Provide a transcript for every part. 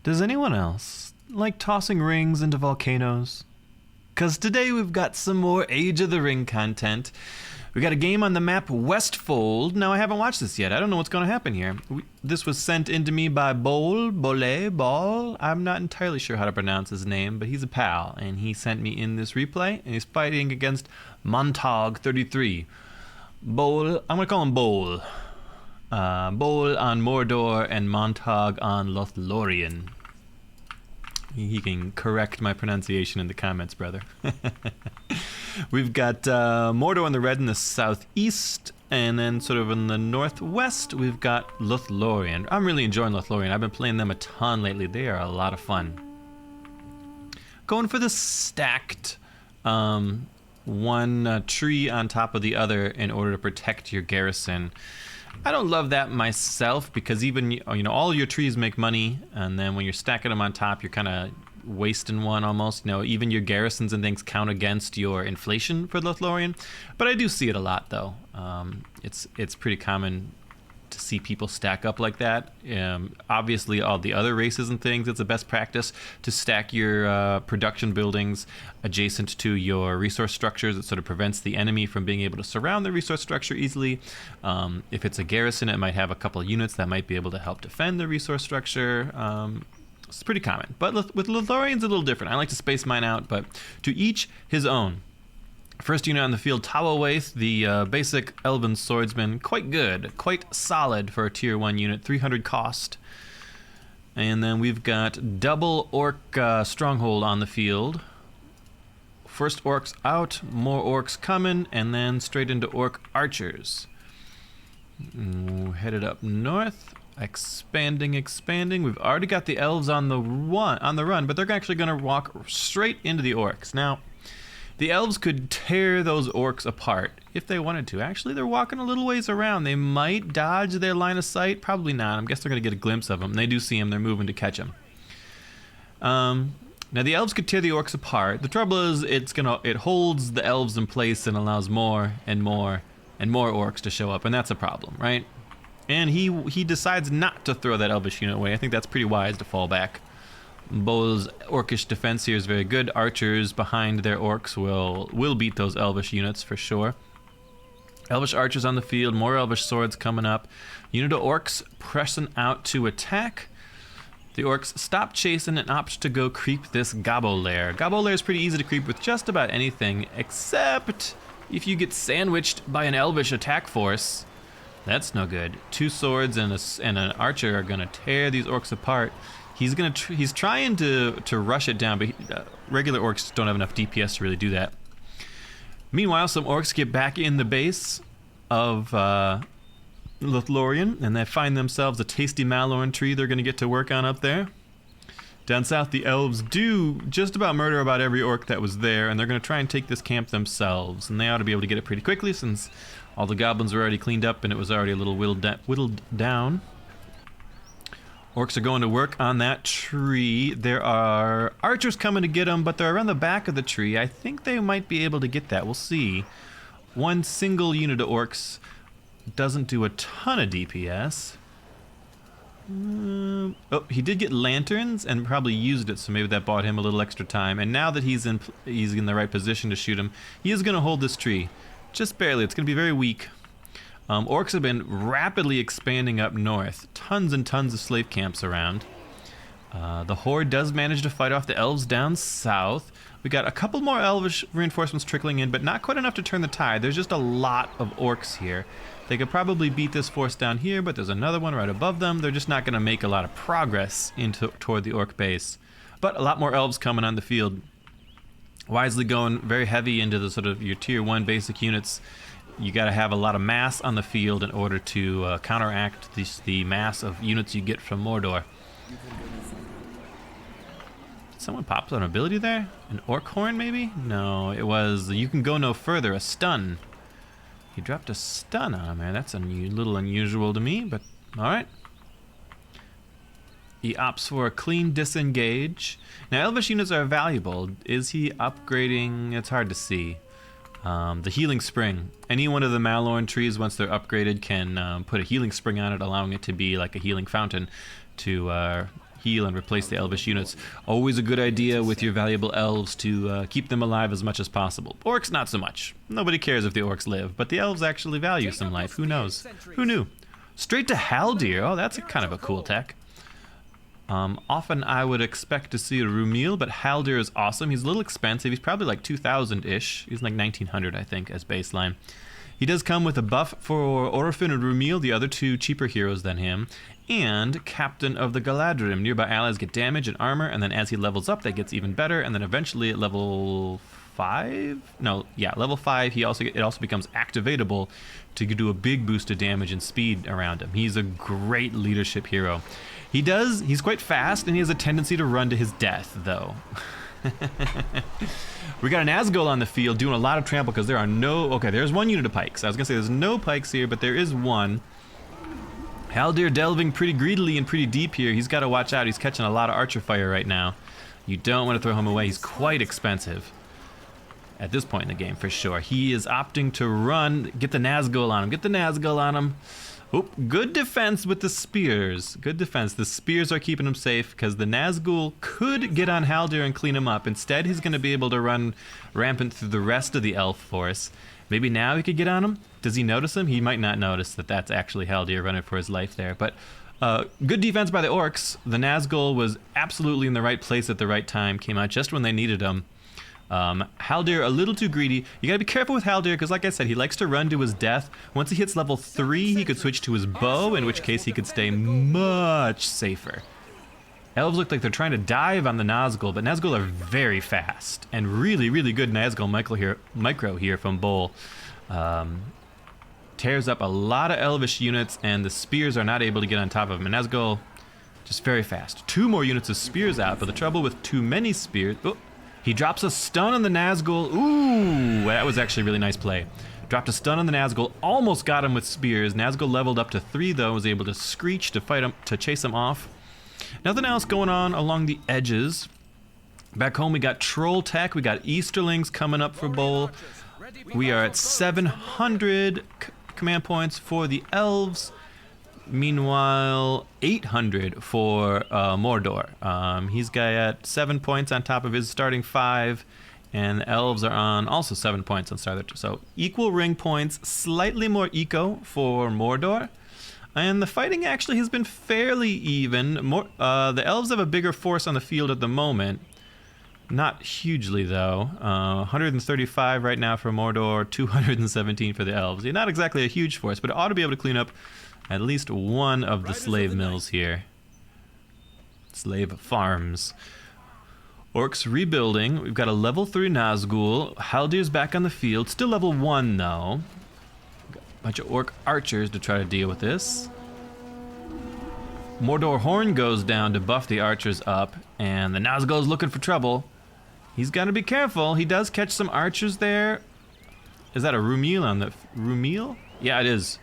Does anyone else like tossing rings into volcanoes? Because today we've got some more Age of the Ring content. We got a game on the map Westfold. Now, I haven't watched this yet. I don't know what's going to happen here. This was sent in to me by Bol. I'm not entirely sure how to pronounce his name, but he's a pal, and he sent me in this replay, and he's fighting against Montag 33. Bol, I'm going to call him Bol. Bol on Mordor and Montag on Lothlorien. He can correct my pronunciation in the comments, brother. We've got Mordor in the red in the southeast, and then sort of in the northwest, we've got Lothlorien. I'm really enjoying Lothlorien. I've been playing them a ton lately. They are a lot of fun. Going for the stacked one tree on top of the other in order to protect your garrison. I don't love that myself because even, all your trees make money, and then when you're stacking them on top, you're kind of wasting one almost. Even your garrisons and things count against your inflation for Lothlorien. But I do see it a lot, though. It's pretty common to see people stack up like that. Obviously, all the other races and things, it's the best practice to stack your production buildings adjacent to your resource structures. It sort of prevents the enemy from being able to surround the resource structure easily. If it's a garrison, it might have a couple of units that might be able to help defend the resource structure. It's pretty common. But with Lothlorien, it's a little different. I like to space mine out, but to each his own. First unit on the field, Tawawaith, the basic Elven swordsman. Quite good, quite solid for a tier 1 unit, 300 cost. And then we've got double orc stronghold on the field. First orcs out, more orcs coming, and then straight into orc archers. Headed up north, expanding. We've already got the elves on the run, but they're actually going to walk straight into the orcs. Now, the elves could tear those orcs apart if they wanted to. Actually, they're walking a little ways around. They might dodge their line of sight. Probably not. I guess they're going to get a glimpse of them. They do see him. They're moving to catch him. Now, the elves could tear the orcs apart. The trouble is it holds the elves in place and allows more and more and more orcs to show up, and that's a problem, right? And he decides not to throw that elvish unit away. I think that's pretty wise to fall back. Bol's orcish defense here is very good. Archers behind their orcs will beat those elvish units for sure. Elvish archers on the field, more elvish swords coming up. Unit of orcs pressing out to attack. The orcs stop chasing and opt to go creep this Gobbo Lair. Gobbo Lair is pretty easy to creep with just about anything, except if you get sandwiched by an elvish attack force. That's no good. 2 swords and an archer are gonna tear these orcs apart. He's trying to rush it down, but regular orcs don't have enough DPS to really do that. Meanwhile, some orcs get back in the base of Lothlorien, and they find themselves a tasty Malorn tree they're going to get to work on up there. Down south, the elves do just about murder about every orc that was there, and they're going to try and take this camp themselves. And they ought to be able to get it pretty quickly since all the goblins were already cleaned up and it was already a little whittled down. Orcs are going to work on that tree. There are archers coming to get them, but they're around the back of the tree. I think they might be able to get that. We'll see. One single unit of orcs doesn't do a ton of DPS. Oh, he did get lanterns and probably used it, so maybe that bought him a little extra time. And now that he's in the right position to shoot him, he is going to hold this tree. Just barely. It's going to be very weak. Orcs have been rapidly expanding up north. Tons and tons of slave camps around. The Horde does manage to fight off the elves down south. We got a couple more elvish reinforcements trickling in, but not quite enough to turn the tide. There's just a lot of orcs here. They could probably beat this force down here, but there's another one right above them. They're just not going to make a lot of progress toward the orc base. But a lot more elves coming on the field. Wisely going very heavy into the sort of your tier 1 basic units. You got to have a lot of mass on the field in order to counteract the mass of units you get from Mordor. Did someone pop an ability there? An orc horn, maybe? No, it was you can go no further, a stun. He dropped a stun on him there. That's a little unusual to me, but alright. He opts for a clean disengage. Now, elvish units are valuable. Is he upgrading? It's hard to see. The healing spring. Any one of the Malorn trees, once they're upgraded, can put a healing spring on it, allowing it to be like a healing fountain to heal and replace the elvish units. Always a good idea with your valuable elves to keep them alive as much as possible. Orcs, not so much. Nobody cares if the orcs live, but the elves actually value some life. Who knows? Who knew? Straight to Haldir. Oh, that's kind of a cool tech. Often I would expect to see a Rumil, but Haldir is awesome. He's a little expensive. He's probably like 2,000-ish. He's like 1,900, I think, as baseline. He does come with a buff for Orphan and Rumil, the other two cheaper heroes than him, and Captain of the Galadrim. Nearby allies get damage and armor, and then as he levels up, that gets even better, and then eventually at level 5? No, yeah, level 5, it also becomes activatable to do a big boost of damage and speed around him. He's a great leadership hero. He's quite fast, and he has a tendency to run to his death, though. We got an Nazgul on the field doing a lot of trample because there are no... Okay, there's one unit of pikes. I was going to say there's no pikes here, but there is one. Haldir delving pretty greedily and pretty deep here. He's got to watch out. He's catching a lot of archer fire right now. You don't want to throw him away. He's quite expensive at this point in the game, for sure. He is opting to run. Get the Nazgul on him. Get the Nazgul on him. Oh, good defense with the spears. Good defense. The spears are keeping him safe because the Nazgul could get on Haldir and clean him up. Instead, he's going to be able to run rampant through the rest of the elf force. Maybe now he could get on him? Does he notice him? He might not notice that that's actually Haldir running for his life there. But good defense by the orcs. The Nazgul was absolutely in the right place at the right time. Came out just when they needed him. Haldir a little too greedy. You gotta be careful with Haldir because, like I said, he likes to run to his death. Once he hits level 3, he could switch to his bow, in which case he could stay much safer. Elves look like they're trying to dive on the Nazgul, but Nazgul are very fast and really, really good Nazgul micro here from Bull. Tears up a lot of elvish units, and the spears are not able to get on top of him. And Nazgul just very fast. 2 more units of spears out, but the trouble with too many spears... Oh, he drops a stun on the Nazgul. Ooh, that was actually a really nice play. Dropped a stun on the Nazgul, almost got him with spears. Nazgul leveled up to 3 though, was able to screech to fight him, to chase him off. Nothing else going on along the edges. Back home we got Troll Tech, we got Easterlings coming up for Bowl. We are at 700 command points for the Elves. Meanwhile, 800 for Mordor. He's got 7 points on top of his starting 5, and the elves are on also 7 points on starter. So equal ring points, slightly more eco for Mordor, and the fighting actually has been fairly even. The elves have a bigger force on the field at the moment. Not hugely though. 135 right now for Mordor, 217 for the elves. Yeah, not exactly a huge force, but it ought to be able to clean up at least one of the slave mills here. Slave farms. Orcs rebuilding. We've got a level 3 Nazgul. Haldir's back on the field. Still level 1 though. Got a bunch of orc archers to try to deal with this. Mordor Horn goes down to buff the archers up, and the Nazgul's looking for trouble. He's got to be careful. He does catch some archers there. Is that a Rumil on the... Rumil? Yeah, it is.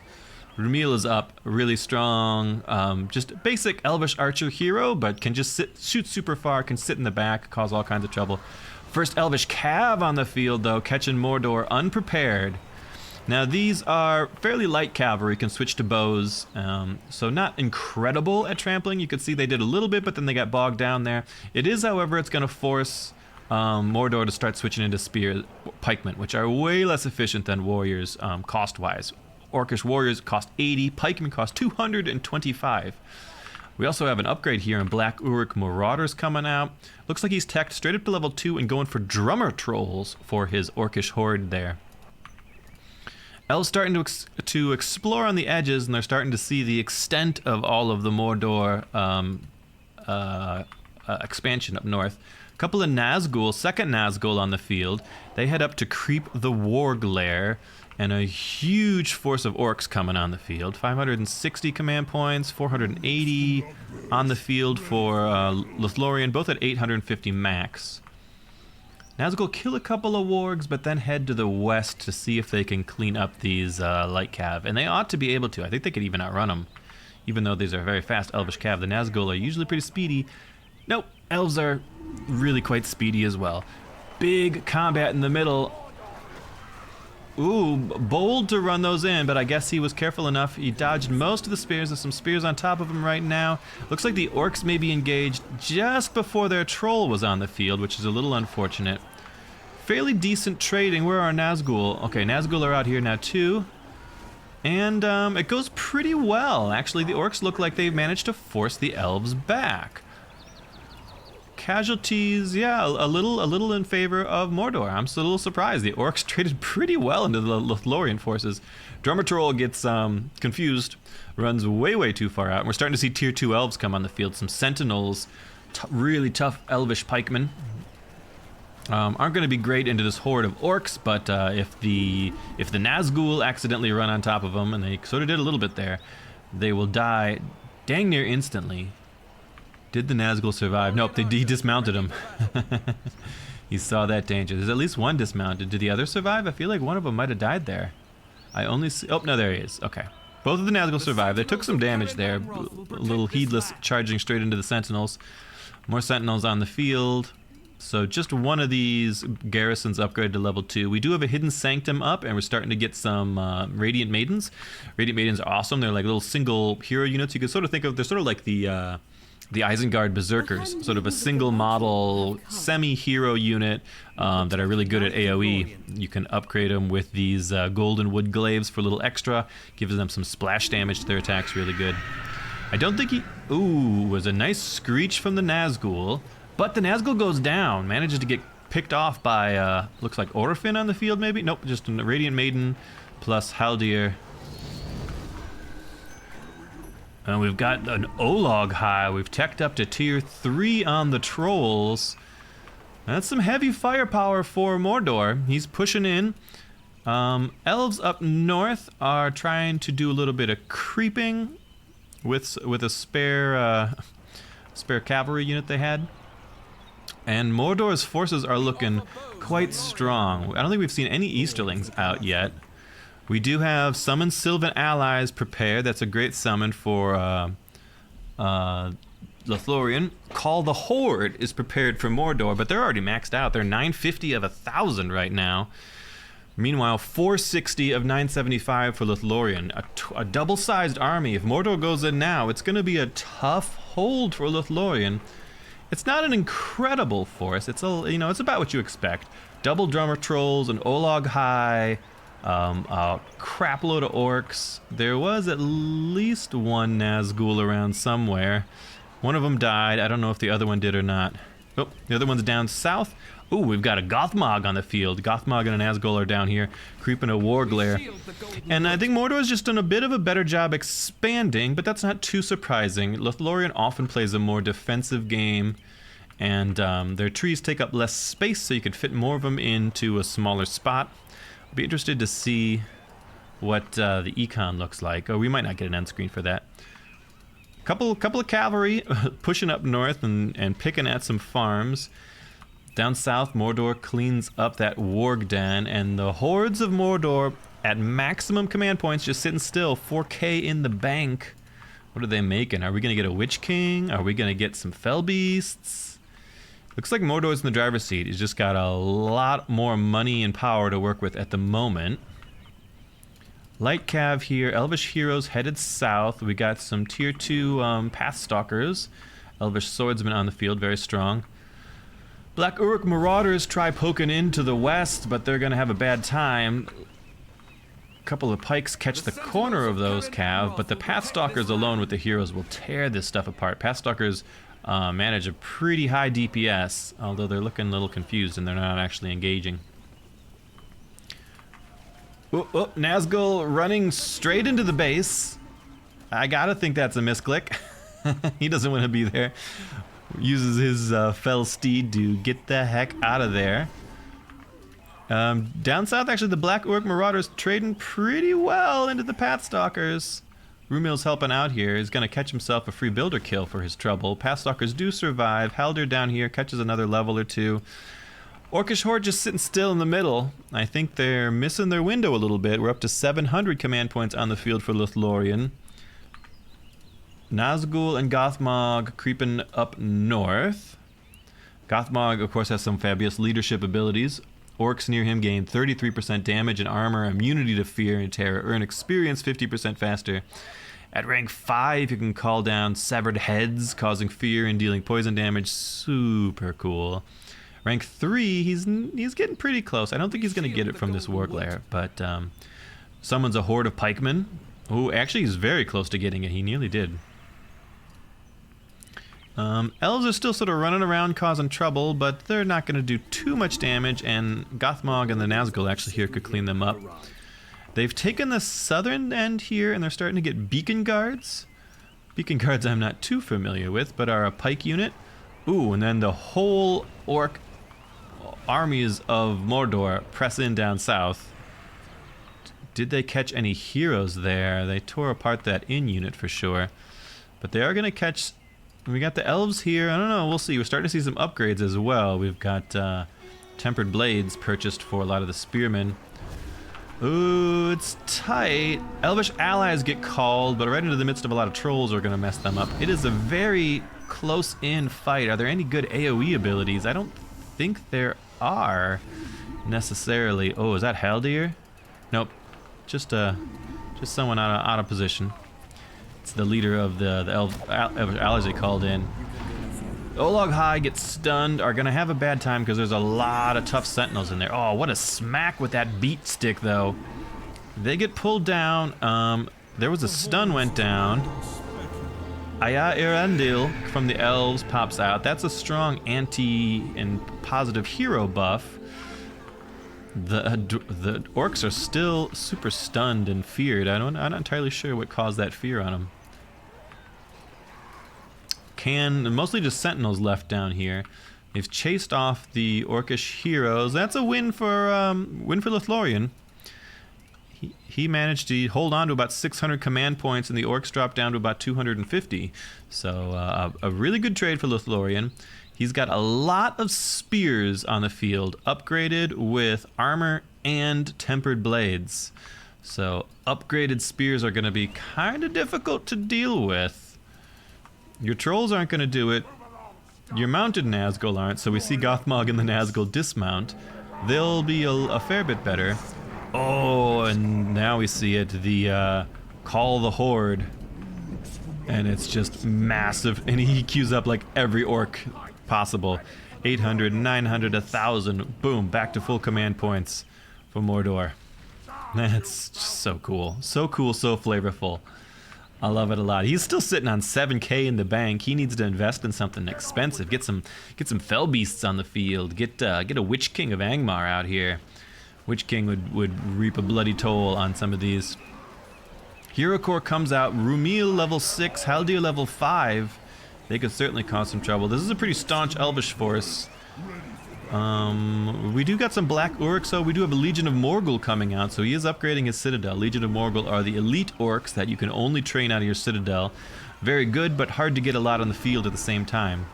Rumil is up, really strong, just basic elvish archer hero, but can just shoot super far, can sit in the back, cause all kinds of trouble. First elvish cav on the field though, catching Mordor unprepared. Now these are fairly light cavalry, can switch to bows, so not incredible at trampling. You could see they did a little bit, but then they got bogged down there. It is, however, it's going to force Mordor to start switching into spear pikemen, which are way less efficient than warriors cost-wise. Orcish warriors cost 80, pikemen cost 225. We also have an upgrade here in Black Uruk Marauders coming out. Looks like he's teched straight up to level 2 and going for drummer trolls for his orcish horde there. Elves starting to explore on the edges, and they're starting to see the extent of all of the Mordor expansion up north. A couple of Nazgul, second Nazgul on the field. They head up to creep the Warglare, and a huge force of orcs coming on the field. 560 command points, 480 on the field for Lothlorien, both at 850 max. Nazgul kill a couple of wargs, but then head to the west to see if they can clean up these light cav, and they ought to be able to. I think they could even outrun them, even though these are very fast elvish cav. The Nazgul are usually pretty speedy. Nope, elves are really quite speedy as well. Big combat in the middle. Ooh, bold to run those in, but I guess he was careful enough. He dodged most of the spears. There's some spears on top of him right now. Looks like the orcs may be engaged just before their troll was on the field, which is a little unfortunate. Fairly decent trading. Where are Nazgul? Okay, Nazgul are out here now too. And it goes pretty well. Actually, the orcs look like they've managed to force the elves back. Casualties, yeah, a little in favor of Mordor. I'm still a little surprised. The orcs traded pretty well into the Lothlorien forces. Drummer Troll gets confused, runs way too far out. And we're starting to see tier 2 elves come on the field. Some sentinels, really tough elvish pikemen. Aren't going to be great into this horde of orcs, but if the Nazgul accidentally run on top of them, and they sort of did a little bit there, they will die dang near instantly. Did the Nazgul survive? Nope, he dismounted him. He saw that danger. There's at least one dismounted. Did the other survive? I feel like one of them might have died there. I only see... Oh, no, there he is. Okay. Both of the Nazgul survived. They took some damage there. A little heedless charging straight into the sentinels. More sentinels on the field. So just one of these garrisons upgraded to level 2. We do have a Hidden Sanctum up, and we're starting to get some Radiant Maidens. Radiant Maidens are awesome. They're like little single hero units. You can sort of think of... They're sort of like the Isengard Berserkers, sort of a single model semi-hero unit that are really good at AoE. You can upgrade them with these golden wood glaives for a little extra, gives them some splash damage to their attacks, really good. I don't think he... Ooh, was a nice screech from the Nazgul, but the Nazgul goes down, manages to get picked off by, looks like Orphin on the field maybe? Nope, just a Radiant Maiden plus Haldir. And we've got an Olog high. We've teched up to tier 3 on the trolls. That's some heavy firepower for Mordor. He's pushing in. Elves up north are trying to do a little bit of creeping with a spare cavalry unit they had. And Mordor's forces are looking quite strong. I don't think we've seen any Easterlings out yet. We do have Summon Sylvan Allies prepared. That's a great summon for Lothlorien. Call the Horde is prepared for Mordor, but they're already maxed out. They're 950 of 1,000 right now. Meanwhile, 460 of 975 for Lothlorien. A double-sized army. If Mordor goes in now, it's going to be a tough hold for Lothlorien. It's not an incredible force. It's it's about what you expect. Double drummer trolls, an Olog high. A crap load of orcs. There was at least one Nazgul around somewhere. One of them died. I don't know if the other one did or not. Oh, the other one's down south. Ooh, we've got a Gothmog on the field. Gothmog and a Nazgul are down here, creeping a Warglare. And I think Mordor's just done a bit of a better job expanding, but that's not too surprising. Lothlorien often plays a more defensive game, and their trees take up less space, so you could fit more of them into a smaller spot. Be interested to see what the econ looks like. Oh, we might not get an end screen for that. Couple of cavalry pushing up north and picking at some farms. Down south, Mordor cleans up that warg den, and the hordes of Mordor at maximum command points just sitting still. 4K in the bank. What are they making? Are we gonna get a Witch King? Are we gonna get some Fell Beasts? Looks like Mordor's in the driver's seat. He's just got a lot more money and power to work with at the moment. Light Cav here. Elvish heroes headed south. We got some tier 2 Pathstalkers. Elvish swordsmen on the field, very strong. Black Uruk Marauders try poking into the west, but they're going to have a bad time. A couple of pikes catch the corner of those Cav, but the Pathstalkers alone with the heroes will tear this stuff apart. Pathstalkers manage a pretty high DPS, although they're looking a little confused and they're not actually engaging. Oh, Nazgul running straight into the base. I gotta think that's a misclick. He doesn't want to be there. Uses his fell steed to get the heck out of there. Down south, actually, the Black Uruk Marauders trading pretty well into the Pathstalkers. Rumil's helping out here. He's going to catch himself a free builder kill for his trouble. Pathstalkers do survive. Haldir down here catches another level or two. Orcish Horde just sitting still in the middle. I think they're missing their window a little bit. We're up to 700 command points on the field for Lothlorien. Nazgul and Gothmog creeping up north. Gothmog, of course, has some fabulous leadership abilities. Orcs near him gain 33% damage and armor, immunity to fear and terror, earn experience 50% faster. At rank 5, you can call down severed heads, causing fear and dealing poison damage. Super cool. Rank 3, he's getting pretty close. I don't think he's going to get it from this Warglare, but summons a horde of pikemen. Oh, actually, he's very close to getting it. He nearly did. Elves are still sort of running around causing trouble, but they're not going to do too much damage, and Gothmog and the Nazgul actually here could clean them up. They've taken the southern end here, and they're starting to get beacon guards. Beacon guards I'm not too familiar with, but are a pike unit. Ooh, and then the whole orc armies of Mordor press in down south. Did they catch any heroes there? They tore apart that inn unit for sure. But they are going to catch... We got the elves here. I don't know. We'll see. We're starting to see some upgrades as well. We've got tempered blades purchased for a lot of the spearmen. Ooh, it's tight. Elvish allies get called, but right into the midst of a lot of trolls are going to mess them up. It is a very close-in fight. Are there any good AoE abilities? I don't think there are necessarily. Oh, is that Haldir? Nope. Just someone out of position. It's the leader of the allies they called in. Olog High gets stunned, are going to have a bad time because there's a lot of tough sentinels in there. Oh, what a smack with that beat stick, though. They get pulled down. There was a stun went down. Aya Irandil from the elves pops out. That's a strong anti and positive hero buff. The orcs are still super stunned and feared. I'm not entirely sure what caused that fear on them. Mostly just sentinels left down here. They've chased off the orcish heroes. That's a win for Lothlorien. He managed to hold on to about 600 command points, and the orcs dropped down to about 250. So a really good trade for Lothlorien. He's got a lot of spears on the field, upgraded with armor and tempered blades. So upgraded spears are going to be kind of difficult to deal with. Your trolls aren't going to do it. Your mounted Nazgul aren't, so we see Gothmog and the Nazgul dismount. They'll be a fair bit better. Oh, and now we see it, the Call the Horde. And it's just massive, and he queues up like every orc possible. 800, 900, 1,000, boom, back to full command points for Mordor. That's just so cool. So cool, so flavorful. I love it a lot. He's still sitting on 7K in the bank. He needs to invest in something expensive. Get some fell beasts on the field. Get a Witch King of Angmar out here. Witch King would reap a bloody toll on some of these. Hero Core comes out. Rumil level 6, Haldir level 5. They could certainly cause some trouble. This is a pretty staunch Elvish force. We do got some Black Orcs, so we do have a Legion of Morgul coming out, so he is upgrading his Citadel. Legion of Morgul are the elite orcs that you can only train out of your Citadel. Very good, but hard to get a lot on the field at the same time.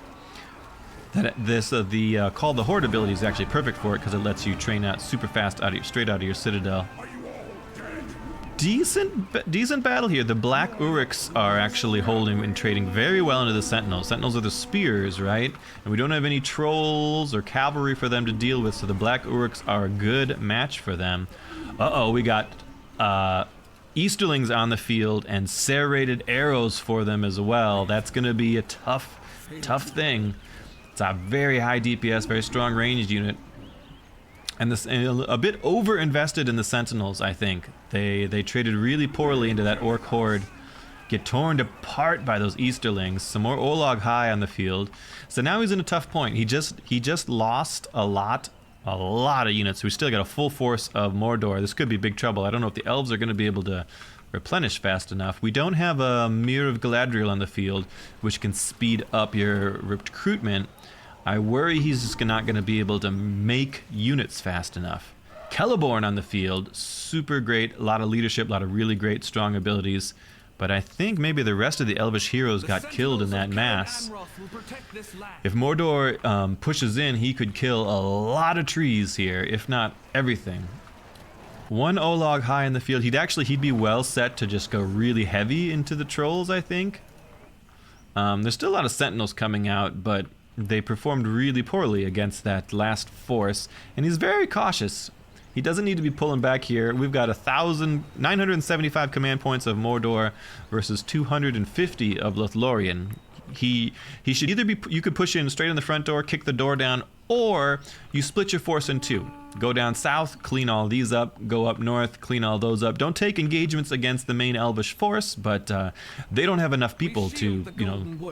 The Call the Horde ability is actually perfect for it because it lets you train out super fast straight out of your Citadel. Decent battle here. The Black Uruks are actually holding and trading very well into the Sentinels. Sentinels are the spears, right? And we don't have any trolls or cavalry for them to deal with, so the Black Uruks are a good match for them. Uh-oh, we got Easterlings on the field and serrated arrows for them as well. That's going to be a tough thing. It's a very high DPS, very strong ranged unit. And a bit over-invested in the Sentinels, I think. They traded really poorly into that Orc Horde. Get torn apart by those Easterlings. Some more Olog High on the field. So now he's in a tough point. He just lost a lot of units. We still got a full force of Mordor. This could be big trouble. I don't know if the elves are going to be able to replenish fast enough. We don't have a Mirror of Galadriel on the field, which can speed up your recruitment. I worry he's just not going to be able to make units fast enough. Celeborn on the field, super great, a lot of leadership, a lot of really great, strong abilities. But I think maybe the rest of the Elvish heroes got killed in that mass. If Mordor pushes in, he could kill a lot of trees here, if not everything. One Olog High in the field. He'd be well set to just go really heavy into the trolls, I think. There's still a lot of Sentinels coming out, but they performed really poorly against that last force, and he's very cautious. He doesn't need to be pulling back here. We've got 975 command points of Mordor versus 250 of Lothlorien. He should either be, you could push in straight in the front door, kick the door down, or you split your force in two. Go down south, clean all these up, go up north, clean all those up. Don't take engagements against the main Elvish force, but they don't have enough people to,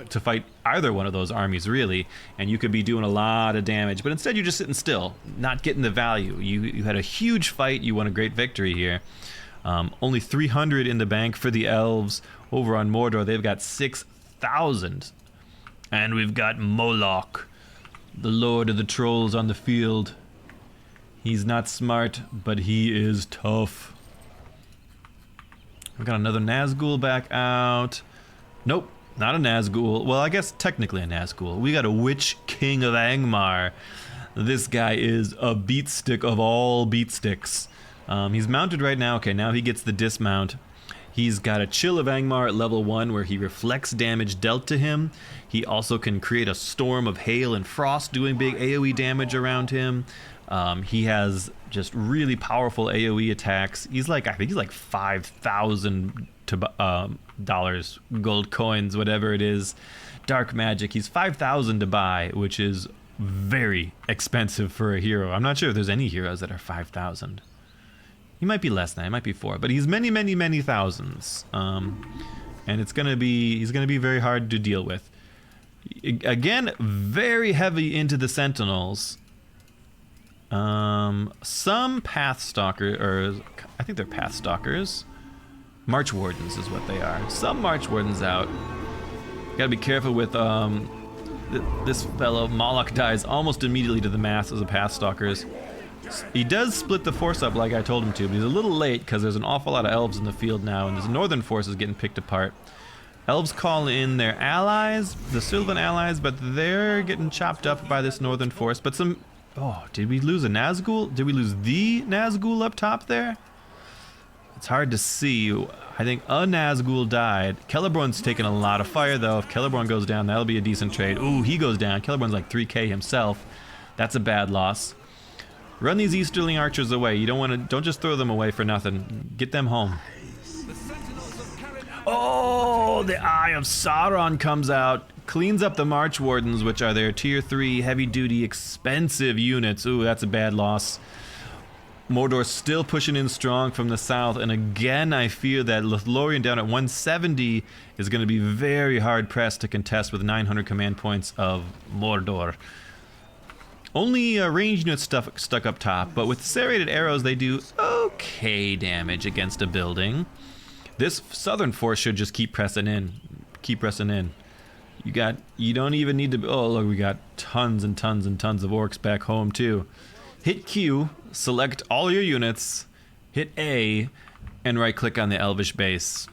to fight either one of those armies, really, and you could be doing a lot of damage. But instead, you're just sitting still, not getting the value. You had a huge fight, you won a great victory here. Only 300 in the bank for the elves. Over on Mordor, they've got 6,000. And we've got Moloch, the lord of the trolls, on the field. He's not smart, but he is tough. We've got another Nazgul back out. Nope, not a Nazgul. Well, I guess technically a Nazgul. We got a Witch King of Angmar. This guy is a beatstick of all beatsticks. He's mounted right now. Okay, now he gets the dismount. He's got a Chill of Angmar at level 1 where he reflects damage dealt to him. He also can create a storm of hail and frost doing big AoE damage around him. He has just really powerful AoE attacks. He's like, I think he's like 5,000 dollars, gold coins, whatever it is. Dark magic. He's 5,000 to buy, which is very expensive for a hero. I'm not sure if there's any heroes that are 5,000. He might be less than that. He might be 4, but he's many, many, many thousands. And he's gonna be very hard to deal with. Again, very heavy into the Sentinels. Some Path Stalker, or I think they're Path Stalkers. March Wardens is what they are. Some March Wardens out. Gotta be careful with this fellow. Moloch dies almost immediately to the masses of Path Stalkers. He does split the force up like I told him to, but he's a little late because there's an awful lot of elves in the field now, and this northern force is getting picked apart. Elves call in their allies, the Sylvan allies, but they're getting chopped up by this northern force. But some... Oh, did we lose a Nazgul? Did we lose the Nazgul up top there? It's hard to see. I think a Nazgul died. Celeborn's taking a lot of fire, though. If Celeborn goes down, that'll be a decent trade. Ooh, he goes down. Celeborn's like 3k himself. That's a bad loss. Run these Easterling archers away. You don't just throw them away for nothing. Get them home. Oh, the Eye of Sauron comes out, cleans up the March Wardens, which are their tier 3 heavy-duty expensive units. Ooh, that's a bad loss. Mordor's still pushing in strong from the south, and again I fear that Lothlorien down at 170 is going to be very hard-pressed to contest with 900 command points of Mordor. Only ranged units stuck up top, but with serrated arrows they do okay damage against a building. This southern force should just keep pressing in. Keep pressing in. You don't even need to... Oh, look, we got tons and tons and tons of orcs back home, too. Hit Q, select all your units, hit A, and right-click on the Elvish base,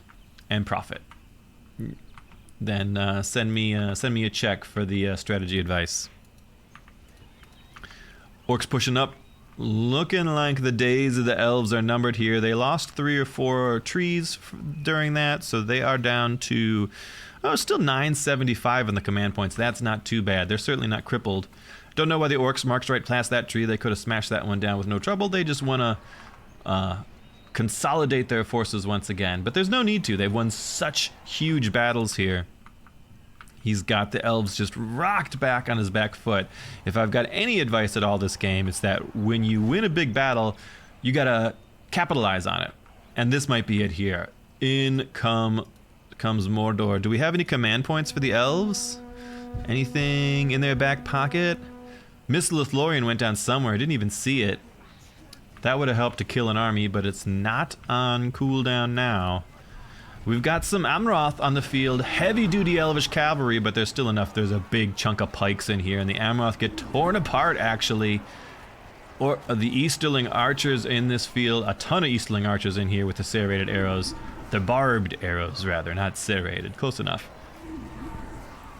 and profit. Then send me a check for the strategy advice. Orcs pushing up. Looking like the days of the elves are numbered here. They lost 3 or 4 trees during that, so they are down to still 975 in the command points. That's not too bad. They're certainly not crippled. Don't know why the orcs marched right past that tree. They could have smashed that one down with no trouble. They just want to consolidate their forces once again. But there's no need to. They've won such huge battles here. He's got the elves just rocked back on his back foot. If I've got any advice at all this game, it's that when you win a big battle, you gotta capitalize on it. And this might be it here. In comes Mordor. Do we have any command points for the elves? Anything in their back pocket? Miss Lothlorien went down somewhere. I didn't even see it. That would have helped to kill an army, but it's not on cooldown now. We've got some Amroth on the field, heavy-duty Elvish cavalry, but there's still enough. There's a big chunk of pikes in here, and the Amroth get torn apart, actually. Or the Easterling archers in this field, a ton of Easterling archers in here with the serrated arrows. The barbed arrows, rather, not serrated. Close enough.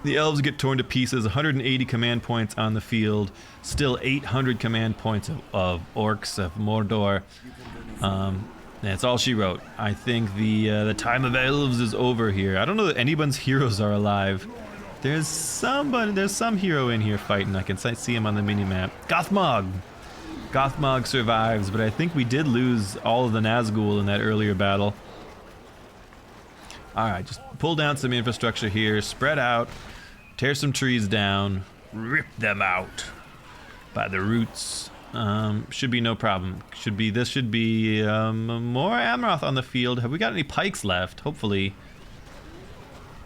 The elves get torn to pieces, 180 command points on the field, still 800 command points of orcs, of Mordor. That's all she wrote. I think the time of elves is over here. I don't know that anyone's heroes are alive. There's some hero in here fighting. I can see him on the mini-map. Gothmog! Gothmog survives, but I think we did lose all of the Nazgul in that earlier battle. Alright, just pull down some infrastructure here, spread out, tear some trees down, rip them out by the roots. Should be no problem. This should be more Amaroth on the field. Have we got any pikes left? Hopefully.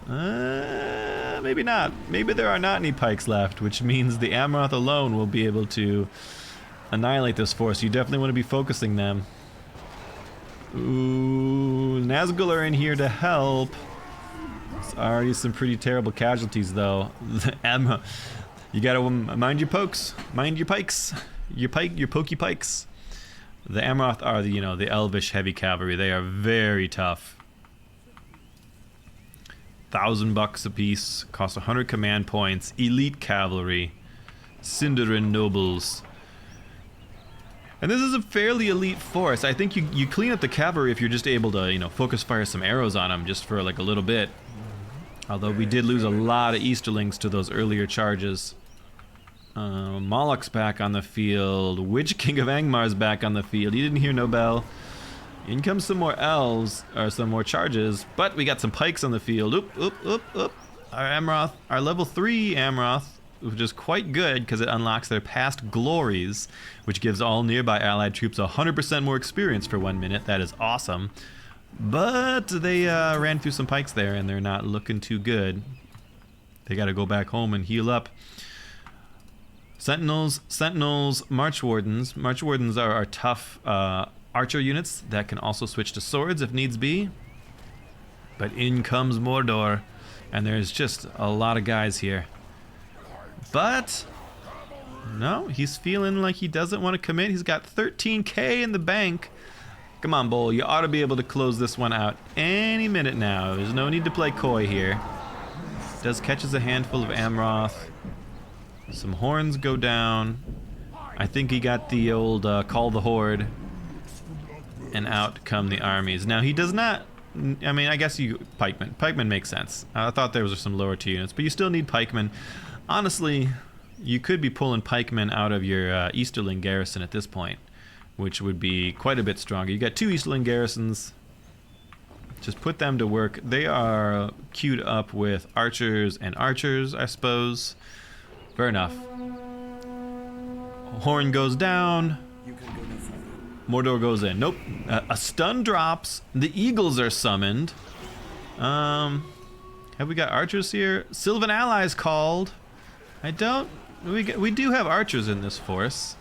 Maybe not. Maybe there are not any pikes left, which means the Amaroth alone will be able to annihilate this force. You definitely want to be focusing them. Ooh, Nazgul are in here to help. It's already some pretty terrible casualties, though. You gotta mind your pokes, mind your pikes, your pokey pikes. The Amaroth are the elvish heavy cavalry. They are very tough. $1,000 a piece, cost 100 command points. Elite cavalry, Sindarin nobles. And this is a fairly elite force. I think you clean up the cavalry if you're just able to, focus fire some arrows on them just for like a little bit. Although we did lose a lot of Easterlings to those earlier charges. Moloch's back on the field. Witch King of Angmar's back on the field. He didn't hear no bell. In comes some more elves, or some more charges, but we got some pikes on the field. Oop. Our Amaroth, our level 3 Amaroth, which is quite good because it unlocks their past glories, which gives all nearby allied troops 100% more experience for 1 minute. That is awesome. But they ran through some pikes there, and they're not looking too good. They got to go back home and heal up. Sentinels, March Wardens. March Wardens are our tough archer units that can also switch to swords if needs be. But in comes Mordor, and there's just a lot of guys here. But no, he's feeling like he doesn't want to commit. He's got 13k in the bank. Come on, Bull, you ought to be able to close this one out any minute now. There's no need to play coy here. Does catches a handful of Amaroth. Some horns go down. I think he got the old call the horde. And out come the armies. Now he does not, I mean, I guess pikemen. Pikemen makes sense. I thought there was some lower tier units, but you still need pikemen. Honestly, you could be pulling pikemen out of your Easterling garrison at this point, which would be quite a bit stronger. You got 2 Easterling garrisons. Just put them to work. They are queued up with archers and archers, I suppose. Fair enough. Horn goes down. Mordor goes in. Nope. A stun drops. The eagles are summoned. Have we got archers here? Sylvan allies called. We do have archers in this force.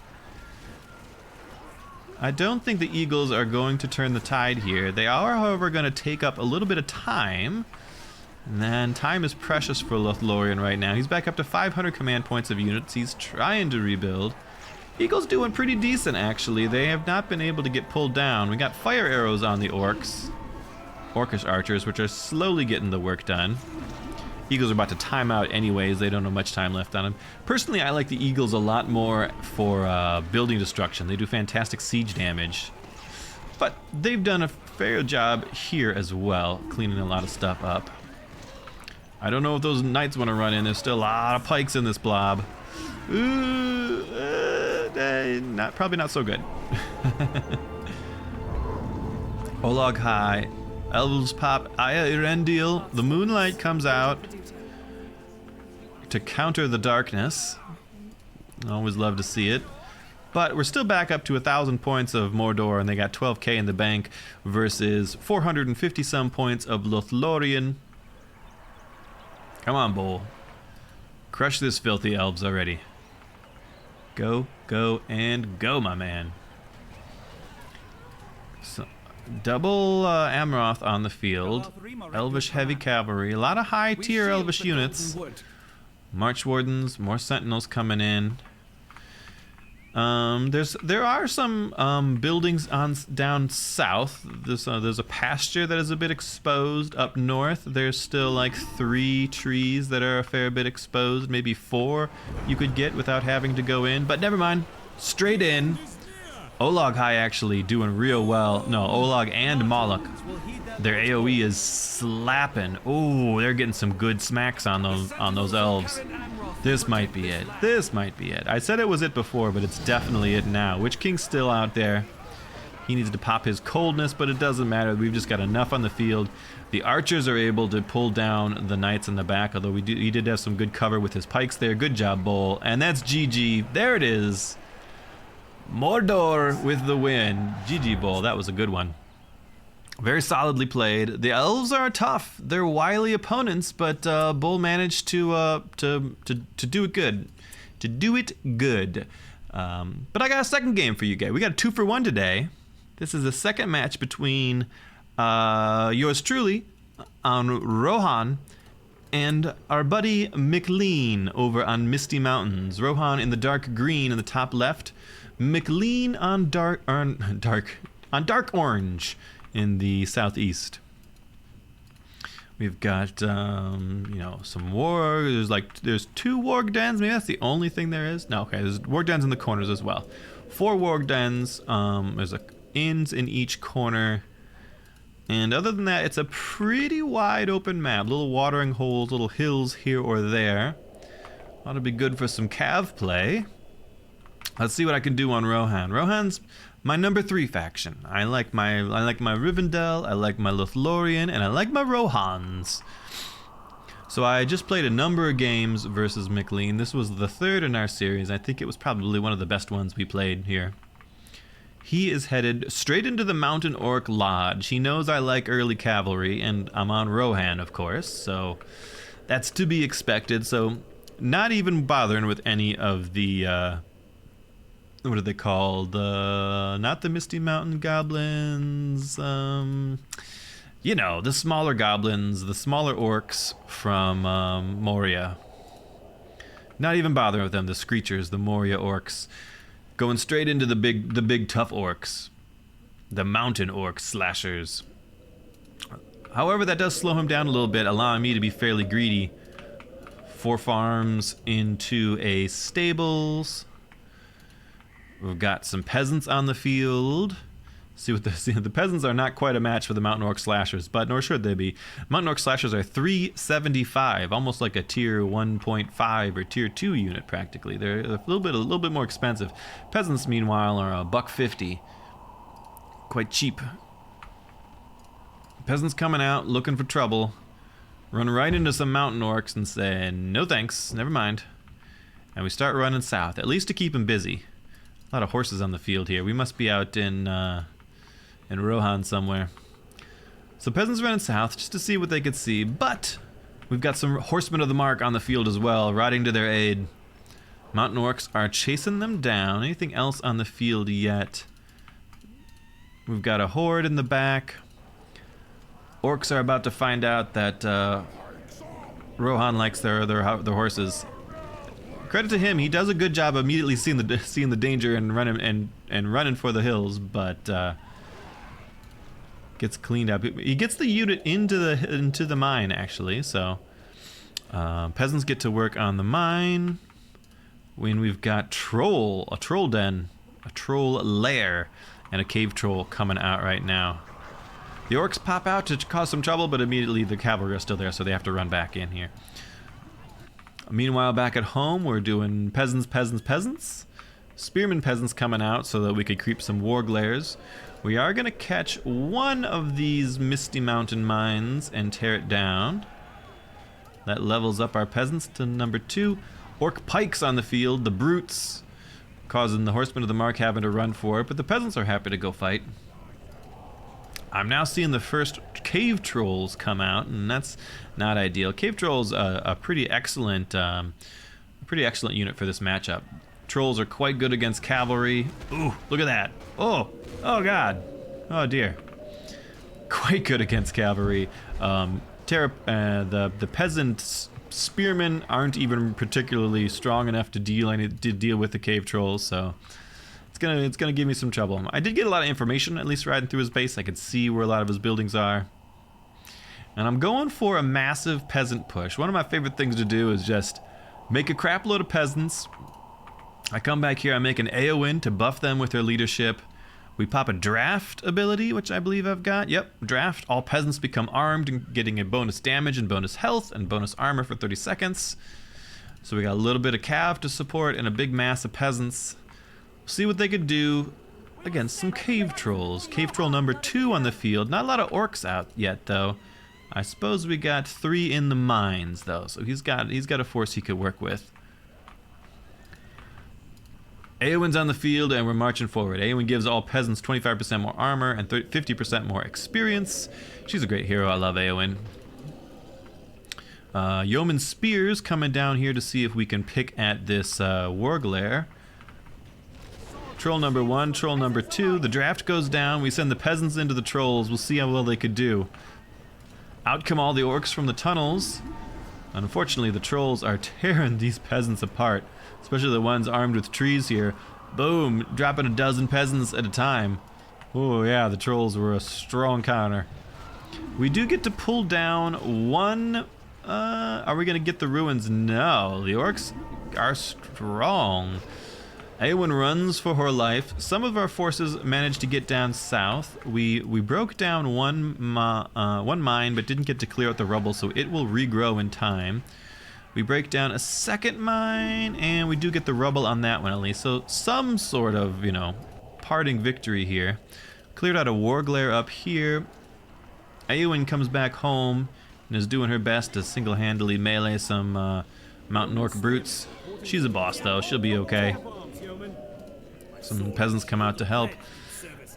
I don't think the eagles are going to turn the tide here. They are, however, going to take up a little bit of time. And then time is precious for Lothlorien right now. He's back up to 500 command points of units. He's trying to rebuild. Eagles doing pretty decent, actually. They have not been able to get pulled down. We got fire arrows on the orcs. Orcish archers, which are slowly getting the work done. Eagles are about to time out anyways. They don't have much time left on them. Personally, I like the eagles a lot more for building destruction. They do fantastic siege damage. But they've done a fair job here as well, cleaning a lot of stuff up. I don't know if those knights want to run in. There's still a lot of pikes in this blob. Ooh, probably not so good. Olag High. Elves pop. Aya Irendil. The moonlight comes out to counter the darkness. Always love to see it. But we're still back up to 1,000 points of Mordor, and they got 12k in the bank versus 450 some points of Lothlorien. Come on, Bull. Crush this filthy elves already. Go, go, and go, my man. So, double Amaroth on the field. Elvish heavy cavalry. A lot of high tier Elvish units. March Wardens, more Sentinels coming in. There are some buildings down south. There's a pasture that is a bit exposed. Up north, there's still like 3 trees that are a fair bit exposed. Maybe 4 you could get without having to go in. But never mind. Straight in. Olag High actually doing real well. No, Olag and Moloch. Their AoE is slapping. Oh, they're getting some good smacks on those elves. This might be it. This might be it. I said it was it before, but it's definitely it now. Witch King's still out there. He needs to pop his coldness, but it doesn't matter. We've just got enough on the field. The archers are able to pull down the knights in the back, although he did have some good cover with his pikes there. Good job, Bull. And that's GG. There it is. Mordor with the win. GG, Bull. That was a good one. Very solidly played. The elves are tough. They're wily opponents, but Bull managed to do it good. To do it good. But I got a second game for you guys. We got a 2-for-1 today. This is the second match between yours truly on Rohan and our buddy McLean over on Misty Mountains. Rohan in the dark green in the top left. McLean on dark orange in the southeast. We've got some warg. There's 2 warg dens. Maybe that's the only thing there is. No, okay. There's warg dens in the corners as well. 4 warg dens. There's inns in each corner. And other than that, it's a pretty wide open map. Little watering holes, little hills here or there. Ought to be good for some cav play. Let's see what I can do on Rohan. Rohan's my number 3 faction. I like my Rivendell, I like my Lothlorien, and I like my Rohans. So I just played a number of games versus McLean. This was the 3rd in our series. I think it was probably one of the best ones we played here. He is headed straight into the Mountain Orc Lodge. He knows I like early cavalry, and I'm on Rohan, of course, so that's to be expected. So not even bothering with any of the, what are they called? Not the Misty Mountain Goblins, the smaller goblins, the smaller orcs from Moria. Not even bothering with them, the Screechers, the Moria orcs. Going straight into the big tough orcs. The mountain orc slashers. However, that does slow him down a little bit, allowing me to be fairly greedy. 4 farms into a stables. We've got some peasants on the field. See what the peasants are not quite a match for the Mountain Orc Slashers, but nor should they be. Mountain Orc Slashers are 375, almost like a tier 1.5 or tier 2 unit practically. They're a little bit more expensive. Peasants, meanwhile, are $150. Quite cheap. Peasants coming out looking for trouble. Run right into some Mountain Orcs and say, no thanks, never mind. And we start running south, at least to keep them busy. A lot of horses on the field here. We must be out in Rohan somewhere. So peasants running south just to see what they could see, but we've got some horsemen of the mark on the field as well, riding to their aid. Mountain orcs are chasing them down. Anything else on the field yet? We've got a horde in the back. Orcs are about to find out that Rohan likes their horses. Credit to him, he does a good job immediately seeing the danger and running for the hills, but gets cleaned up. He gets the unit into the mine actually, so peasants get to work on the mine. When we've got a troll den, a troll lair, and a cave troll coming out right now. The orcs pop out to cause some trouble, but immediately the cavalry are still there, so they have to run back in here. Meanwhile, back at home, we're doing peasants. Spearman peasants coming out so that we could creep some warg lairs. We are going to catch one of these Misty Mountain mines and tear it down. That levels up our peasants to number 2. Orc pikes on the field, the brutes, causing the horsemen of the mark having to run for it, but the peasants are happy to go fight. I'm now seeing the first cave trolls come out, and that's not ideal. Cave trolls a pretty excellent unit for this matchup. Trolls are quite good against cavalry. Ooh, look at that! Oh God! Oh dear! Quite good against cavalry. The peasant spearmen aren't even particularly strong enough to deal with the cave trolls, so. It's gonna give me some trouble. I did get a lot of information, at least riding through his base. I could see where a lot of his buildings are. And I'm going for a massive peasant push. One of my favorite things to do is just make a crap load of peasants. I come back here, I make an Eowyn to buff them with their leadership. We pop a draft ability, which I believe I've got. Yep, draft. All peasants become armed and getting a bonus damage and bonus health and bonus armor for 30 seconds. So we got a little bit of cav to support and a big mass of peasants. See what they could do against some cave trolls. Cave troll number 2 on the field. Not a lot of orcs out yet, though. I suppose we got 3 in the mines, though. So he's got a force he could work with. Eowyn's on the field and we're marching forward. Eowyn gives all peasants 25% more armor and 50% more experience. She's a great hero. I love Eowyn. Yeoman Spears coming down here to see if we can pick at this Warglare. Troll number 1, troll number 2. The draft goes down. We send the peasants into the trolls. We'll see how well they could do. Out come all the orcs from the tunnels. Unfortunately, the trolls are tearing these peasants apart. Especially the ones armed with trees here. Boom! Dropping a dozen peasants at a time. Oh yeah, the trolls were a strong counter. We do get to pull down one... are we gonna get the ruins? No, the orcs are strong. Eowyn runs for her life. Some of our forces managed to get down south. We broke down one mine, but didn't get to clear out the rubble, so it will regrow in time. We break down a second mine, and we do get the rubble on that one at least. So some sort of, you know, parting victory here. Cleared out a Warglare up here. Eowyn comes back home and is doing her best to single-handedly melee some mountain orc brutes. She's a boss, though. She'll be okay. Some peasants come out to help.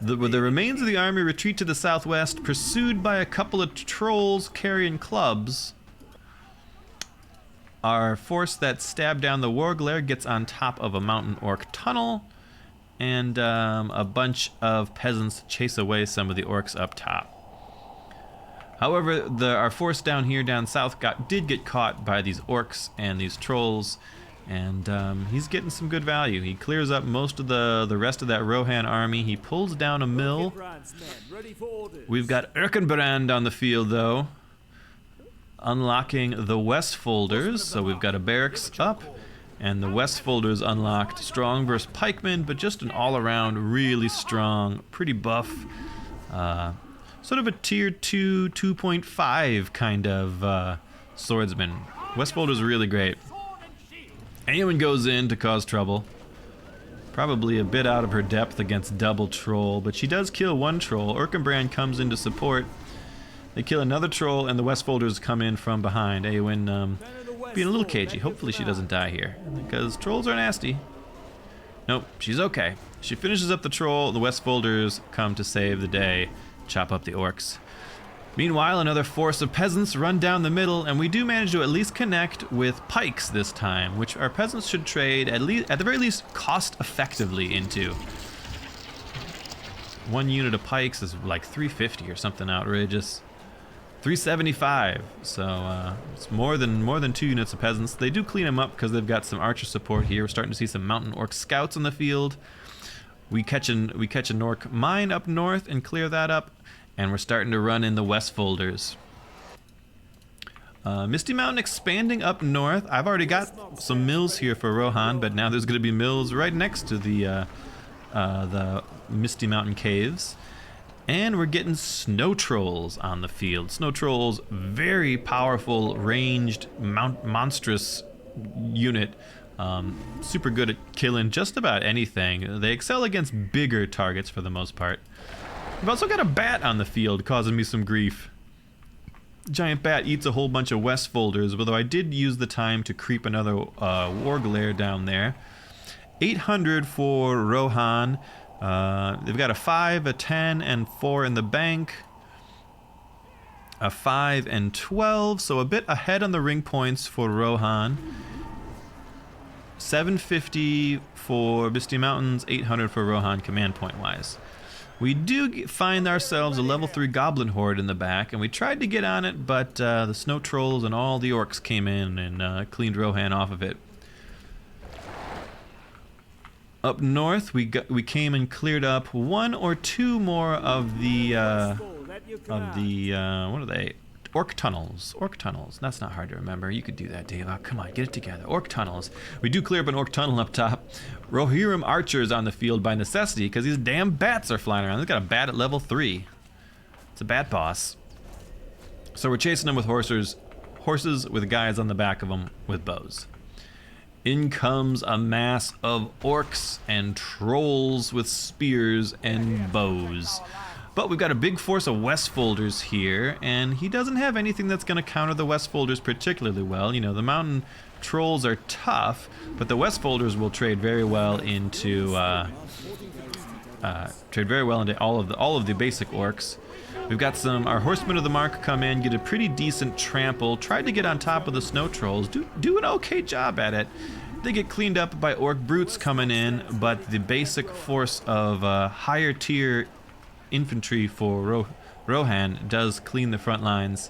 The remains of the army retreat to the southwest, pursued by a couple of trolls carrying clubs. Our force that stabbed down the Warglare gets on top of a mountain orc tunnel, and a bunch of peasants chase away some of the orcs up top. However, our force down here, down south, did get caught by these orcs and these trolls, and he's getting some good value. He clears up most of the rest of that Rohan army. He pulls down a mill. We've got Erkenbrand on the field, though, unlocking the Westfolders. So we've got a barracks up, and the Westfolders unlocked. Strong versus pikemen, but just an all-around really strong, pretty buff, sort of a tier 2, 2.5 kind of swordsman. Westfolders are really great. Eowyn goes in to cause trouble. Probably a bit out of her depth against double troll, but she does kill one troll. Erkenbrand comes in to support. They kill another troll, and the Westfolders come in from behind. Eowyn being a little cagey. Hopefully she doesn't die here, because trolls are nasty. Nope, she's okay. She finishes up the troll. The Westfolders come to save the day, chop up the orcs. Meanwhile, another force of peasants run down the middle, and we do manage to at least connect with pikes this time, which our peasants should trade at the very least cost effectively into. One unit of pikes is like 350 or something outrageous. 375, so it's more than 2 units of peasants. They do clean them up because they've got some archer support here. We're starting to see some mountain orc scouts on the field. We catch an orc mine up north and clear that up, and we're starting to run in the Westfolders. Misty Mountain expanding up north. I've already got some mills here for Rohan, but now there's going to be mills right next to the Misty Mountain caves. And we're getting snow trolls on the field. Snow trolls, very powerful, ranged, monstrous unit. Super good at killing just about anything. They excel against bigger targets for the most part. We've also got a bat on the field causing me some grief. Giant bat eats a whole bunch of Westfolders, although I did use the time to creep another Warglare down there. 800 for Rohan. They've got a 5, a 10, and 4 in the bank. A 5 and 12, so a bit ahead on the ring points for Rohan. 750 for Misty Mountains, 800 for Rohan command point wise. We do find ourselves a level 3 goblin horde in the back, and we tried to get on it, but the snow trolls and all the orcs came in and cleaned Rohan off of it. Up north, we came and cleared up 1 or 2 more of the what are they? Orc tunnels. Orc tunnels. That's not hard to remember. You could do that, Dave. Oh, come on, get it together. Orc tunnels. We do clear up an orc tunnel up top. Rohirrim archers on the field by necessity because these damn bats are flying around. They've got a bat at level 3. It's a bat boss. So we're chasing them with horses with guys on the back of them with bows. In comes a mass of orcs and trolls with spears and bows. But we've got a big force of Westfolders here, and he doesn't have anything that's going to counter the Westfolders particularly well. You know, the mountain trolls are tough, but the Westfolders will trade very well into all of the basic orcs. We've got our horsemen of the mark come in, get a pretty decent trample, tried to get on top of the snow trolls, do an okay job at it. They get cleaned up by orc brutes coming in, but the basic force of higher tier infantry for Rohan does clean the front lines.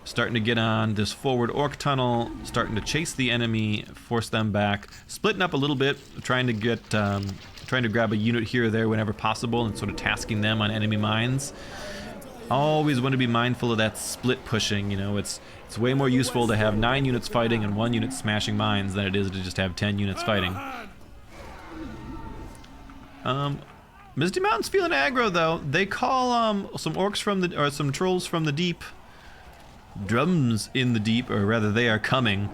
Starting to get on this forward orc tunnel, starting to chase the enemy, force them back, splitting up a little bit, trying to grab a unit here or there whenever possible and sort of tasking them on enemy mines. Always want to be mindful of that split pushing. You know, it's way more useful to have 9 units fighting and 1 unit smashing mines than it is to just have 10 units fighting. Misty Mountain's feeling aggro though. They call some orcs some trolls from the deep. Drums in the deep, or rather they are coming.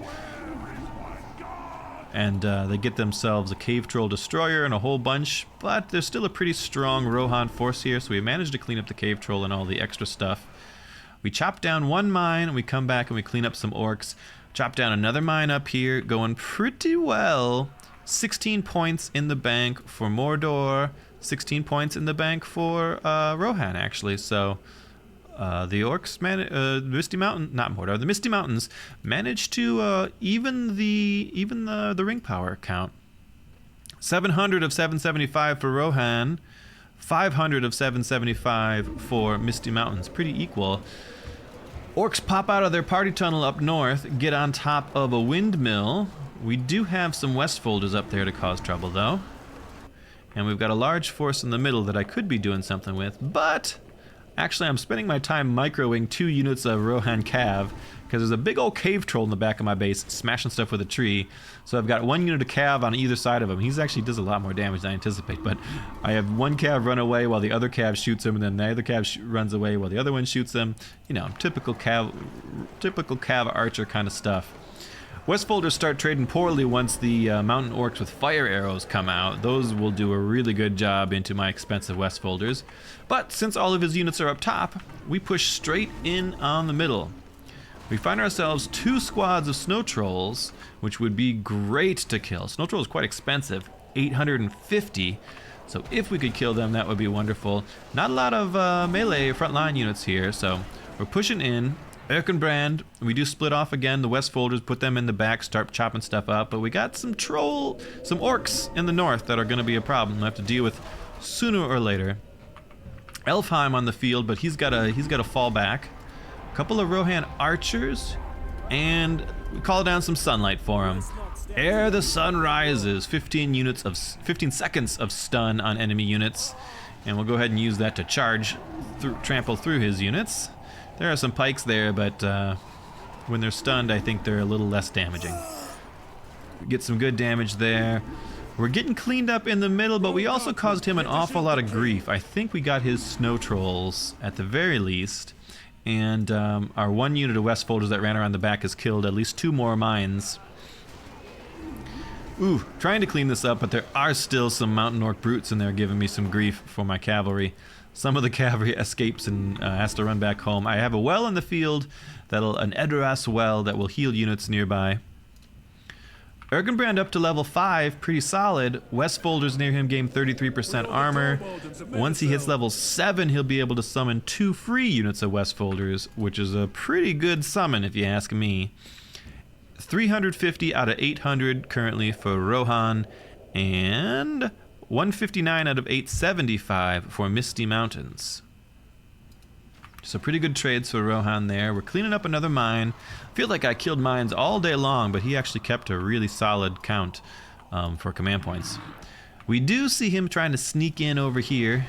And they get themselves a cave troll destroyer and a whole bunch, but there's still a pretty strong Rohan force here, so we managed to clean up the cave troll and all the extra stuff. We chop down 1 mine, and we come back and we clean up some orcs. Chop down another mine up here, going pretty well. 16 points in the bank for Mordor, 16 points in the bank for Rohan, actually, so... the orcs the Misty Mountains managed to even the ring power count. 700 of 775 for Rohan, 500 of 775 for Misty Mountains. Pretty equal. Orcs pop out of their party tunnel up north, get on top of a windmill. We do have some Westfolders up there to cause trouble though. And we've got a large force in the middle that I could be doing something with, but actually I'm spending my time microing 2 units of Rohan Cav, because there's a big old cave troll in the back of my base smashing stuff with a tree. So I've got 1 unit of Cav on either side of him. He's actually does a lot more damage than I anticipate, but I have 1 Cav run away while the other Cav shoots him, and then the other Cav runs away while the other one shoots him. You know, typical Cav archer kind of stuff. Westfolders start trading poorly once the mountain orcs with fire arrows come out. Those will do a really good job into my expensive Westfolders. But since all of his units are up top, we push straight in on the middle. We find ourselves 2 squads of snow trolls, which would be great to kill. Snow troll is quite expensive, 850. So if we could kill them, that would be wonderful. Not a lot of melee frontline units here, so we're pushing in. Erkenbrand, we do split off again. The Westfolders, put them in the back, start chopping stuff up. But we got some orcs in the north that are going to be a problem. We'll have to deal with sooner or later. Elfheim on the field, but he's got to fall back. A couple of Rohan archers, and we call down some sunlight for him. Ere the sun rises, 15 seconds of stun on enemy units, and we'll go ahead and use that to trample through his units. There are some pikes there, but when they're stunned, I think they're a little less damaging. We get some good damage there. We're getting cleaned up in the middle, but we also caused him an awful lot of grief. I think we got his snow trolls at the very least, and our 1 unit of Westfolders that ran around the back has killed at least 2 more mines. Ooh, trying to clean this up, but there are still some mountain orc brutes in there giving me some grief for my cavalry. Some of the cavalry escapes and has to run back home. I have a well in the field, an Edoras well that will heal units nearby. Erkenbrand up to level 5, pretty solid. Westfolders near him gain 33% armor. Once he hits level 7, he'll be able to summon 2 free units of Westfolders, which is a pretty good summon if you ask me. 350 out of 800 currently for Rohan, and 159 out of 875 for Misty Mountains. So pretty good trades for Rohan there. We're cleaning up another mine. Feel like I killed mines all day long, but he actually kept a really solid count for command points. We do see him trying to sneak in over here.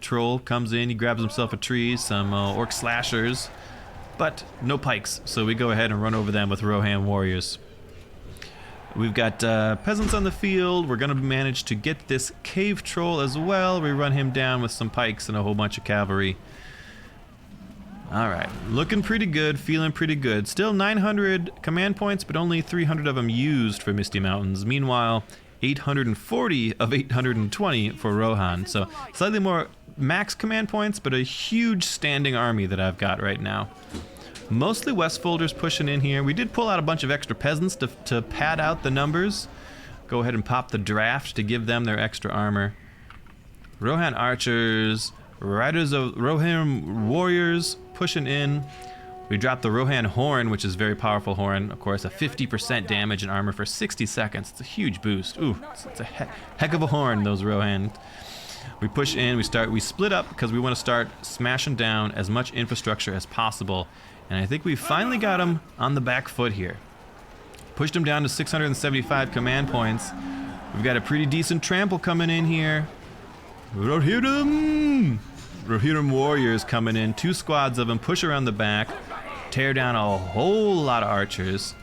troll comes in, he grabs himself a tree, some orc slashers, but no pikes, so we go ahead and run over them with Rohan warriors. We've got peasants on the field. We're going to manage to get this cave troll as well. We run him down with some pikes and a whole bunch of cavalry. Alright, looking pretty good, feeling pretty good. Still 900 command points, but only 300 of them used for Misty Mountains. Meanwhile, 840 of 820 for Rohan. So slightly more max command points, but a huge standing army that I've got right now. Mostly Westfolders pushing in here. We did pull out a bunch of extra peasants to pad out the numbers. Go ahead and pop the draft to give them their extra armor. Rohan archers, riders of Rohan warriors pushing in. We dropped the Rohan horn, which is a very powerful horn. Of course, a 50% damage and armor for 60 seconds. It's a huge boost. Ooh, it's a heck of a horn, those Rohan. We push in, we split up because we want to start smashing down as much infrastructure as possible. And I think we finally got him on the back foot here. Pushed him down to 675 command points. We've got a pretty decent trample coming in here. Rohirrim warriors coming in. 2 squads of them push around the back. Tear down a whole lot of archers.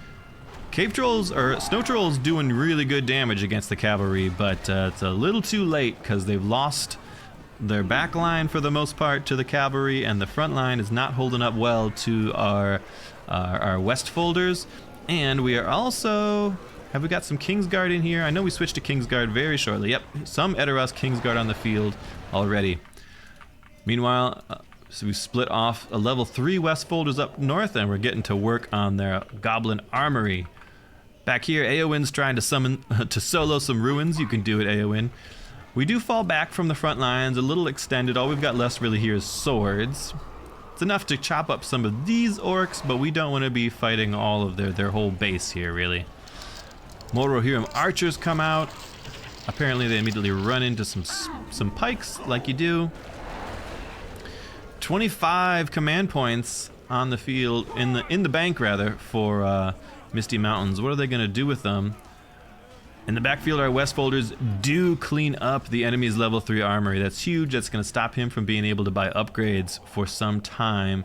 Cave trolls, or snow trolls, doing really good damage against the cavalry, but it's a little too late because they've lost their back line for the most part to the cavalry, and the front line is not holding up well to our Westfolders. And we are also... Have we got some Kingsguard in here? I know we switched to Kingsguard very shortly. Yep, some Edoras Kingsguard on the field already. Meanwhile, so we split off a level 3 Westfolders up north, and we're getting to work on their Goblin Armory. Back here, Eowyn's trying to summon to solo some ruins. You can do it, Eowyn. We do fall back from the front lines, a little extended. All we've got left really here is swords. It's enough to chop up some of these orcs, but we don't want to be fighting all of their whole base here, really. More Rohirrim archers come out. Apparently they immediately run into some pikes, like you do. 25 command points on the field, in the bank rather, for Misty Mountains. What are they going to do with them? In the backfield, our Westfolders do clean up the enemy's level 3 armory. That's huge. That's going to stop him from being able to buy upgrades for some time.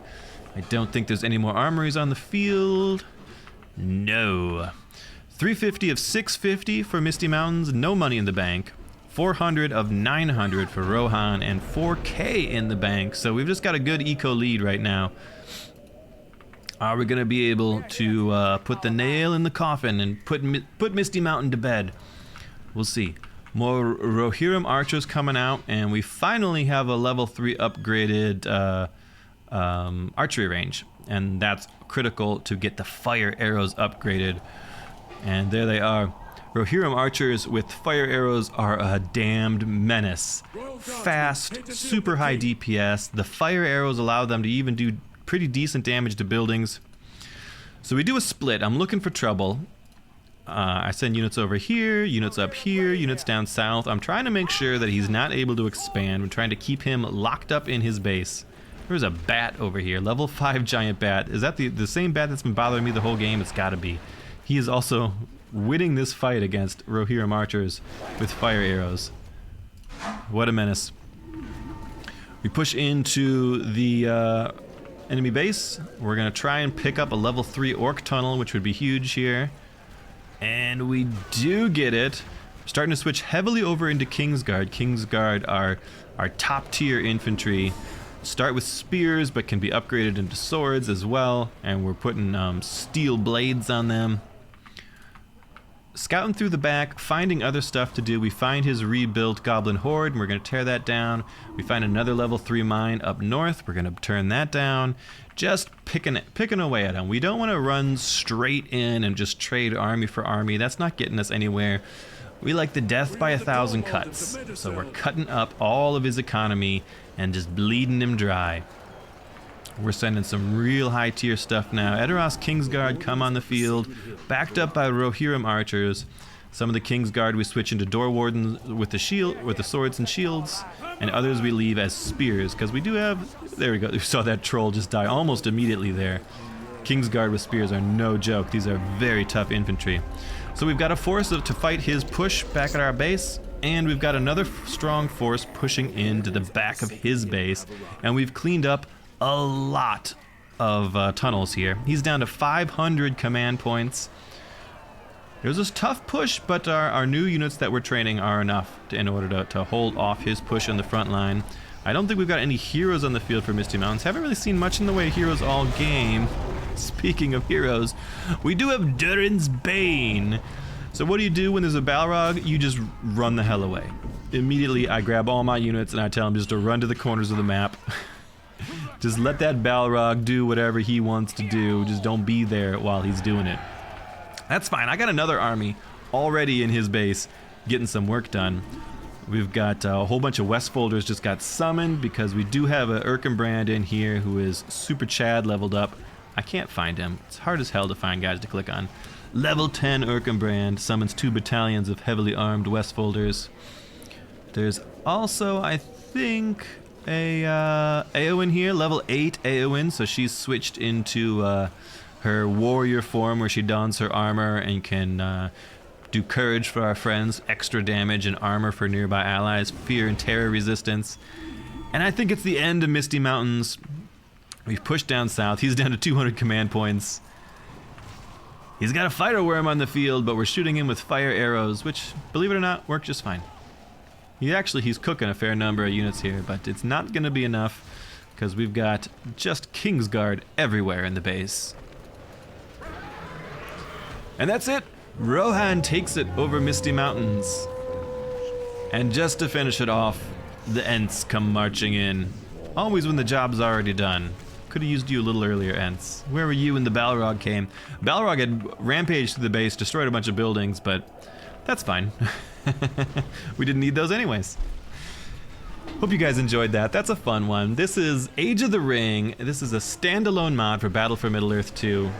I don't think there's any more armories on the field. No. 350 of 650 for Misty Mountains. No money in the bank. 400 of 900 for Rohan, and 4K in the bank. So we've just got a good eco lead right now. Are we going to be able to put the nail in the coffin and put Misty Mountain to bed? We'll see. More Rohirrim archers coming out, and we finally have a level 3 upgraded archery range. And that's critical to get the fire arrows upgraded. And there they are. Rohirrim archers with fire arrows are a damned menace. Fast, super high DPS. The fire arrows allow them to even do pretty decent damage to buildings. So we do a split. I'm looking for trouble. I send units over here, units up here, units down south. I'm trying to make sure that he's not able to expand. I'm trying to keep him locked up in his base. There's a bat over here, level 5 giant bat. Is that the same bat that's been bothering me the whole game? It's gotta be. He is also winning this fight against Rohirrim archers with fire arrows. What a menace. We push into the enemy base. We're gonna try and pick up a level 3 orc tunnel, which would be huge here. And we do get it. Starting to switch heavily over into Kingsguard. Kingsguard are our top tier infantry. Start with spears, but can be upgraded into swords as well. And we're putting steel blades on them. Scouting through the back, finding other stuff to do. We find his rebuilt Goblin Horde, and we're going to tear that down. We find another level 3 mine up north. We're going to turn that down. Just picking away at him. We don't want to run straight in and just trade army for army. That's not getting us anywhere. We like the death by 1,000 cuts. So we're cutting up all of his economy and just bleeding him dry. We're sending some real high tier stuff now. Edoras Kingsguard come on the field, backed up by Rohirrim archers. Some of the Kingsguard we switch into Door Wardens with the swords and shields, and others we leave as spears, because we do have... There we go, we saw that troll just die almost immediately there. Kingsguard with spears are no joke. These are very tough infantry. So we've got a force to fight his push back at our base. and we've got another strong force pushing into the back of his base, and we've cleaned up a lot of tunnels here. He's down to 500 command points. It was a tough push, but our new units that we're training are enough in order to hold off his push in the front line. I don't think we've got any heroes on the field for Misty Mountains. Haven't really seen much in the way of heroes all game. Speaking of heroes, we do have Durin's Bane. So what do you do when there's a Balrog? You just run the hell away. Immediately, I grab all my units and I tell them just to run to the corners of the map. Just let that Balrog do whatever he wants to do. Just don't be there while he's doing it. That's fine. I got another army already in his base getting some work done. We've got a whole bunch of Westfolders just got summoned because we do have a Erkenbrand in here who is super Chad leveled up. I can't find him. It's hard as hell to find guys to click on. Level 10 Erkenbrand summons 2 battalions of heavily armed Westfolders. There's also, I think, a Eowyn here, level 8 Eowyn, so she's switched into her warrior form where she dons her armor and can do courage for our friends, extra damage and armor for nearby allies, fear and terror resistance. And I think it's the end of Misty Mountains. We've pushed down south. He's down to 200 command points. He's got a fighter worm on the field, but we're shooting him with fire arrows, which, believe it or not, work just fine. He's cooking a fair number of units here, but it's not going to be enough because we've got just Kingsguard everywhere in the base. And that's it. Rohan takes it over Misty Mountains. And just to finish it off, the Ents come marching in. Always when the job's already done. Could have used you a little earlier, Ents. Where were you when the Balrog came? Balrog had rampaged through the base, destroyed a bunch of buildings, but that's fine. We didn't need those anyways. Hope you guys enjoyed that. That's a fun one. This is Age of the Ring. This is a standalone mod for Battle for Middle-earth 2.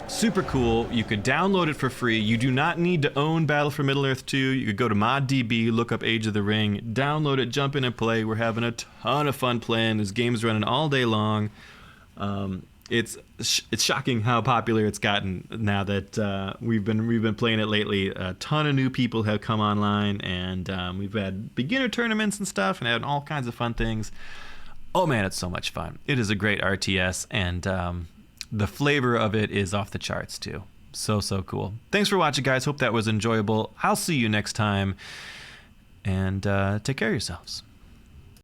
Super cool. You could download it for free. You do not need to own Battle for Middle-earth 2. You could go to ModDB, look up Age of the Ring, download it, jump in and play. We're having a ton of fun playing. This game's running all day long. It's shocking how popular it's gotten now that we've been playing it lately. A ton of new people have come online, and we've had beginner tournaments and stuff, and had all kinds of fun things. Oh man, it's so much fun. It is a great RTS, and the flavor of it is off the charts too. So cool. Thanks for watching, guys. Hope that was enjoyable. I'll see you next time, and take care of yourselves.